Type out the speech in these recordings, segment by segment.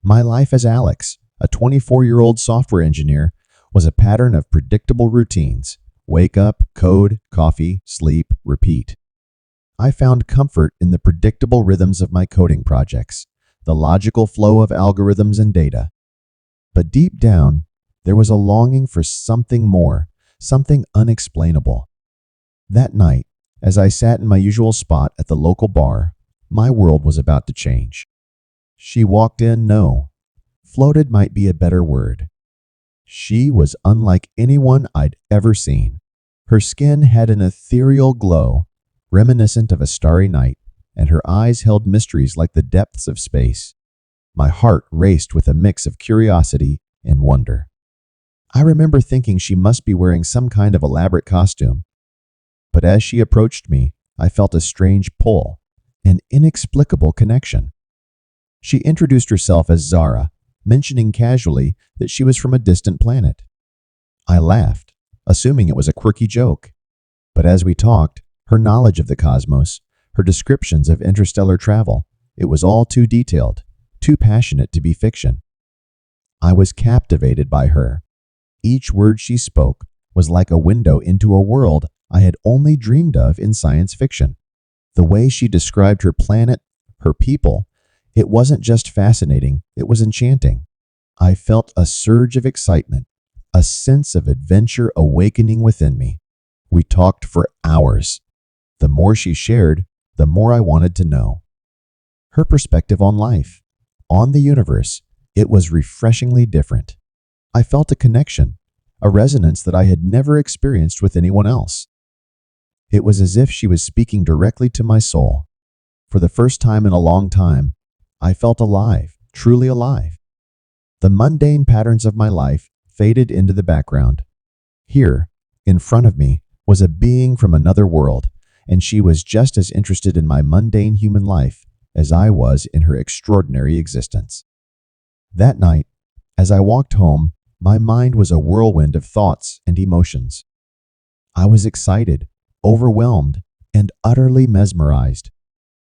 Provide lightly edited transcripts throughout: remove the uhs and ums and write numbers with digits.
My life as Alex, a 24-year-old software engineer, was a pattern of predictable routines. Wake up, code, coffee, sleep, repeat. I found comfort in the predictable rhythms of my coding projects, the logical flow of algorithms and data. But deep down, there was a longing for something more, something unexplainable. That night, as I sat in my usual spot at the local bar, my world was about to change. She walked in, floated might be a better word. She was unlike anyone I'd ever seen. Her skin had an ethereal glow, reminiscent of a starry night, and her eyes held mysteries like the depths of space. My heart raced with a mix of curiosity and wonder. I remember thinking she must be wearing some kind of elaborate costume. But as she approached me, I felt a strange pull, an inexplicable connection. She introduced herself as Zara, mentioning casually that she was from a distant planet. I laughed, assuming it was a quirky joke. But as we talked, her knowledge of the cosmos, her descriptions of interstellar travel, it was all too detailed, too passionate to be fiction. I was captivated by her. Each word she spoke was like a window into a world I had only dreamed of in science fiction. The way she described her planet, her people, it wasn't just fascinating, it was enchanting. I felt a surge of excitement, a sense of adventure awakening within me. We talked for hours. The more she shared, the more I wanted to know. Her perspective on life, on the universe, it was refreshingly different. I felt a connection, a resonance that I had never experienced with anyone else. It was as if she was speaking directly to my soul. For the first time in a long time, I felt alive, truly alive. The mundane patterns of my life faded into the background. Here, in front of me, was a being from another world, and she was just as interested in my mundane human life as I was in her extraordinary existence. That night, as I walked home, my mind was a whirlwind of thoughts and emotions. I was excited, overwhelmed, and utterly mesmerized.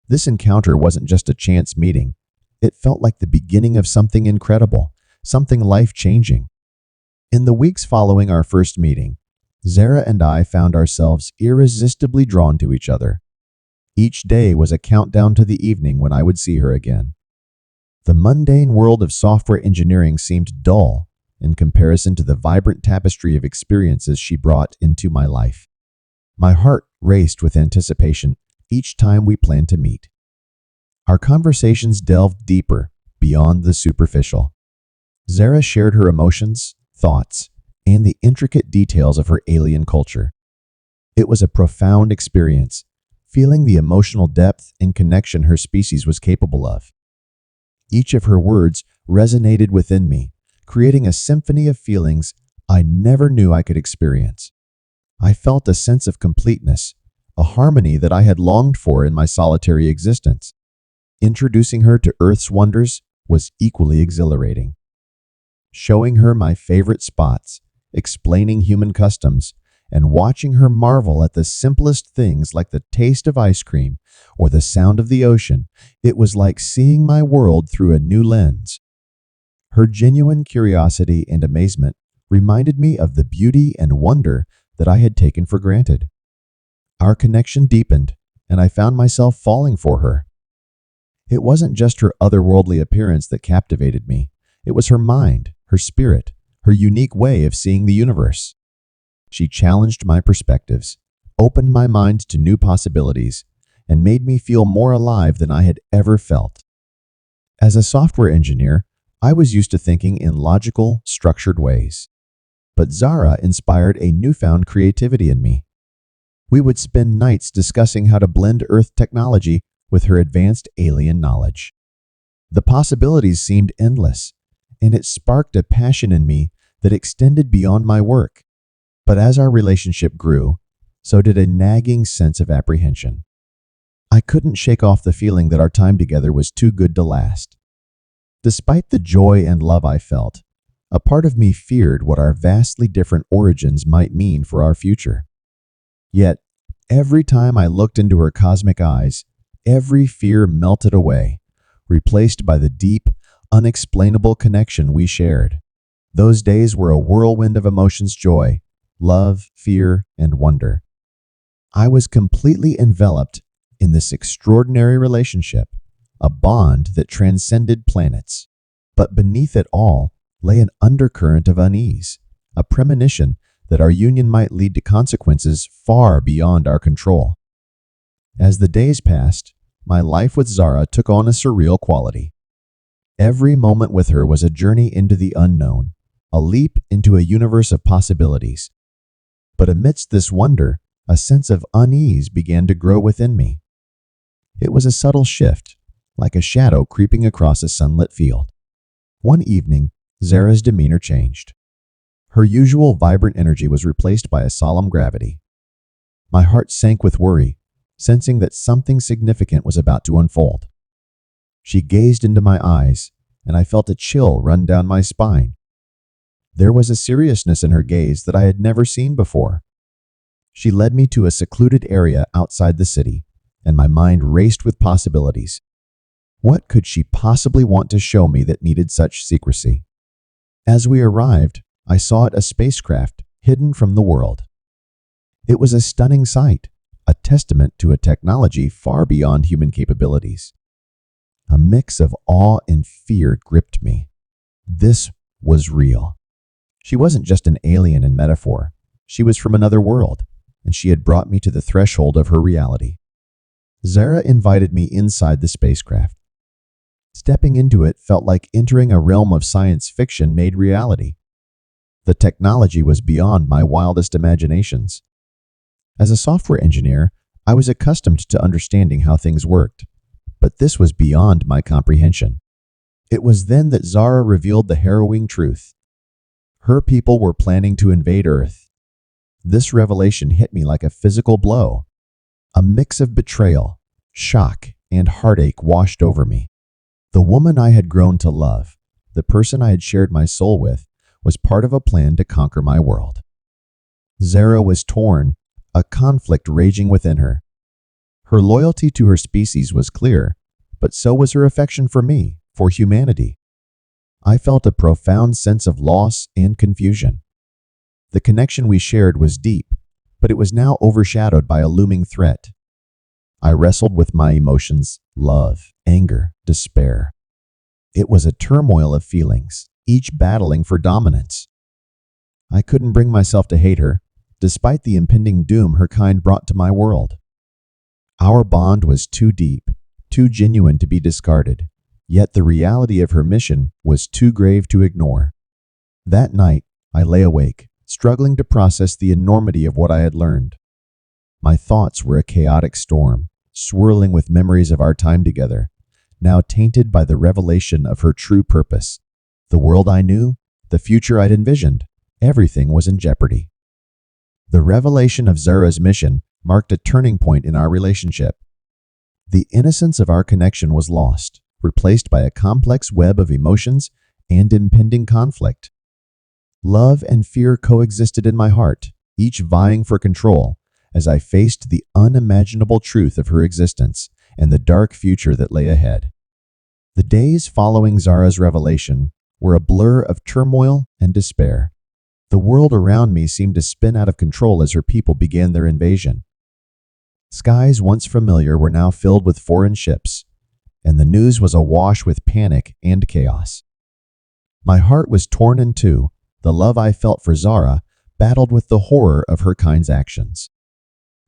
This encounter wasn't just a chance meeting. It felt like the beginning of something incredible, something life-changing. In the weeks following our first meeting, Zara and I found ourselves irresistibly drawn to each other. Each day was a countdown to the evening when I would see her again. The mundane world of software engineering seemed dull in comparison to the vibrant tapestry of experiences she brought into my life. My heart raced with anticipation each time we planned to meet. Our conversations delved deeper, beyond the superficial. Zara shared her emotions, thoughts, and the intricate details of her alien culture. It was a profound experience, feeling the emotional depth and connection her species was capable of. Each of her words resonated within me, creating a symphony of feelings I never knew I could experience. I felt a sense of completeness, a harmony that I had longed for in my solitary existence. Introducing her to Earth's wonders was equally exhilarating. Showing her my favorite spots, explaining human customs, and watching her marvel at the simplest things like the taste of ice cream or the sound of the ocean, it was like seeing my world through a new lens. Her genuine curiosity and amazement reminded me of the beauty and wonder that I had taken for granted. Our connection deepened, and I found myself falling for her. It wasn't just her otherworldly appearance that captivated me. It was her mind, her spirit, her unique way of seeing the universe. She challenged my perspectives, opened my mind to new possibilities, and made me feel more alive than I had ever felt. As a software engineer, I was used to thinking in logical, structured ways. But Zara inspired a newfound creativity in me. We would spend nights discussing how to blend Earth technology with her advanced alien knowledge. The possibilities seemed endless, and it sparked a passion in me that extended beyond my work. But as our relationship grew, so did a nagging sense of apprehension. I couldn't shake off the feeling that our time together was too good to last. Despite the joy and love I felt, a part of me feared what our vastly different origins might mean for our future. Yet, every time I looked into her cosmic eyes, every fear melted away, replaced by the deep, unexplainable connection we shared. Those days were a whirlwind of emotions: joy, love, fear, and wonder. I was completely enveloped in this extraordinary relationship, a bond that transcended planets. But beneath it all lay an undercurrent of unease, a premonition that our union might lead to consequences far beyond our control. As the days passed, my life with Zara took on a surreal quality. Every moment with her was a journey into the unknown, a leap into a universe of possibilities. But amidst this wonder, a sense of unease began to grow within me. It was a subtle shift, like a shadow creeping across a sunlit field. One evening, Zara's demeanor changed. Her usual vibrant energy was replaced by a solemn gravity. My heart sank with worry, sensing that something significant was about to unfold. She gazed into my eyes, and I felt a chill run down my spine. There was a seriousness in her gaze that I had never seen before. She led me to a secluded area outside the city, and my mind raced with possibilities. What could she possibly want to show me that needed such secrecy? As we arrived, I saw it a spacecraft hidden from the world. It was a stunning sight, a testament to a technology far beyond human capabilities. A mix of awe and fear gripped me. This was real. She wasn't just an alien in metaphor. She was from another world, and she had brought me to the threshold of her reality. Zara invited me inside the spacecraft. Stepping into it felt like entering a realm of science fiction made reality. The technology was beyond my wildest imaginations. As a software engineer, I was accustomed to understanding how things worked, but this was beyond my comprehension. It was then that Zara revealed the harrowing truth. Her people were planning to invade Earth. This revelation hit me like a physical blow. A mix of betrayal, shock, and heartache washed over me. The woman I had grown to love, the person I had shared my soul with, was part of a plan to conquer my world. Zara was torn, a conflict raging within her. Her loyalty to her species was clear, but so was her affection for me, for humanity. I felt a profound sense of loss and confusion. The connection we shared was deep, but it was now overshadowed by a looming threat. I wrestled with my emotions: love, anger, despair. It was a turmoil of feelings, each battling for dominance. I couldn't bring myself to hate her, despite the impending doom her kind brought to my world. Our bond was too deep, too genuine to be discarded, yet the reality of her mission was too grave to ignore. That night, I lay awake, struggling to process the enormity of what I had learned. My thoughts were a chaotic storm, swirling with memories of our time together, now tainted by the revelation of her true purpose. The world I knew, the future I'd envisioned, everything was in jeopardy. The revelation of Zara's mission marked a turning point in our relationship. The innocence of our connection was lost, replaced by a complex web of emotions and impending conflict. Love and fear coexisted in my heart, each vying for control, as I faced the unimaginable truth of her existence and the dark future that lay ahead. The days following Zara's revelation were a blur of turmoil and despair. The world around me seemed to spin out of control as her people began their invasion. Skies once familiar were now filled with foreign ships, and the news was awash with panic and chaos. My heart was torn in two. The love I felt for Zara battled with the horror of her kind's actions.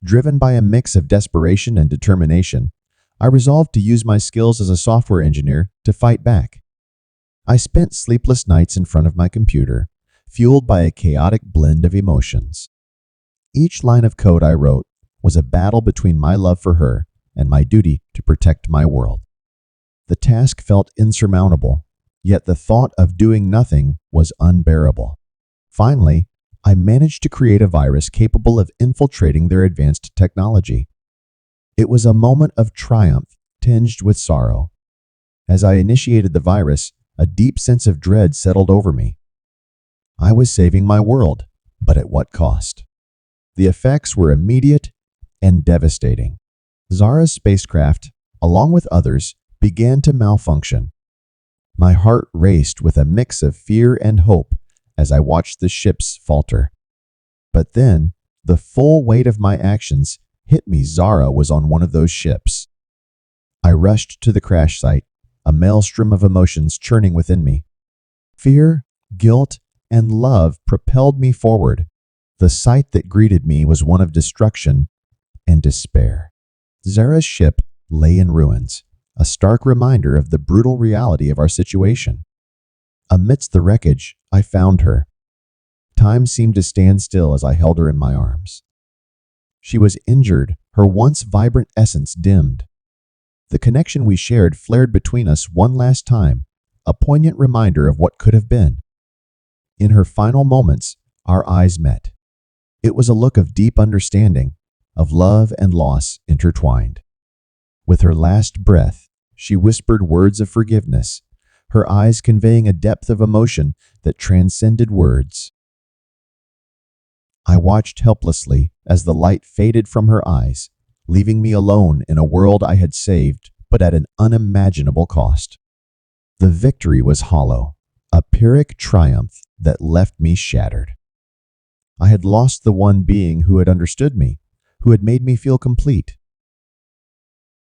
Driven by a mix of desperation and determination, I resolved to use my skills as a software engineer to fight back. I spent sleepless nights in front of my computer, fueled by a chaotic blend of emotions. Each line of code I wrote was a battle between my love for her and my duty to protect my world. The task felt insurmountable, yet the thought of doing nothing was unbearable. Finally, I managed to create a virus capable of infiltrating their advanced technology. It was a moment of triumph tinged with sorrow. As I initiated the virus, a deep sense of dread settled over me. I was saving my world, but at what cost? The effects were immediate and devastating. Zara's spacecraft, along with others, began to malfunction. My heart raced with a mix of fear and hope as I watched the ships falter. But then, the full weight of my actions hit me. Zara was on one of those ships. I rushed to the crash site, a maelstrom of emotions churning within me. Fear, guilt, and love propelled me forward. The sight that greeted me was one of destruction and despair. Zara's ship lay in ruins, a stark reminder of the brutal reality of our situation. Amidst the wreckage, I found her. Time seemed to stand still as I held her in my arms. She was injured, her once vibrant essence dimmed. The connection we shared flared between us one last time, a poignant reminder of what could have been. In her final moments, our eyes met. It was a look of deep understanding, of love and loss intertwined. With her last breath, she whispered words of forgiveness, her eyes conveying a depth of emotion that transcended words. I watched helplessly as the light faded from her eyes, leaving me alone in a world I had saved, but at an unimaginable cost. The victory was hollow, a Pyrrhic triumph that left me shattered. I had lost the one being who had understood me, who had made me feel complete.